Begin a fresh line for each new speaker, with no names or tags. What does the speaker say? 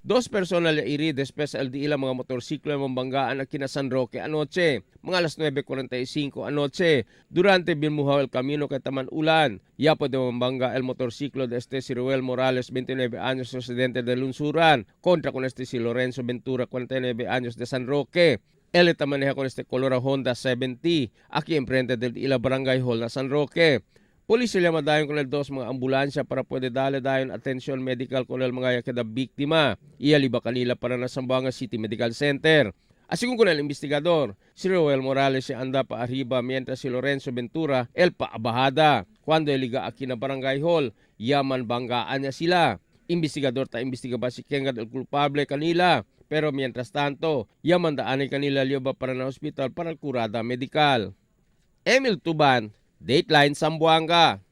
Dos personas iri después al di ilang mga motorsiklo ang mambanggaan na kina San Roque anoche, mga alas 9:45 anoche. Durante binuhaw el camino kay Taman Ulan, yapo de mambangga el motorsiklo de si Ruel Morales, 29 años, residente de Lunsuran, contra con si Lorenzo Ventura, 49 años, de San Roque. Él maneja con color Honda 70, aquí enfrente del Ila Barangay Hall na San Roque. Pulis sila madayon con dos mga ambulansya para pwede dali dayon atensyon medical con mga kada biktima. Iyaliba kanila para na Zamboanga City Medical Center. Asigun con el investigador, si Roel Morales se anda pa arriba mientras si Lorenzo Ventura el paabahada. Cuando eliga aquí na Barangay Hall, yaman banggaan niya sila. Investigador imbestiga ba si Kengad el culpable kanila. Pero mientras tanto, yaman daanay kanila liyoba para na hospital para kurada medikal. Emil Tuban, Dateline Zamboanga.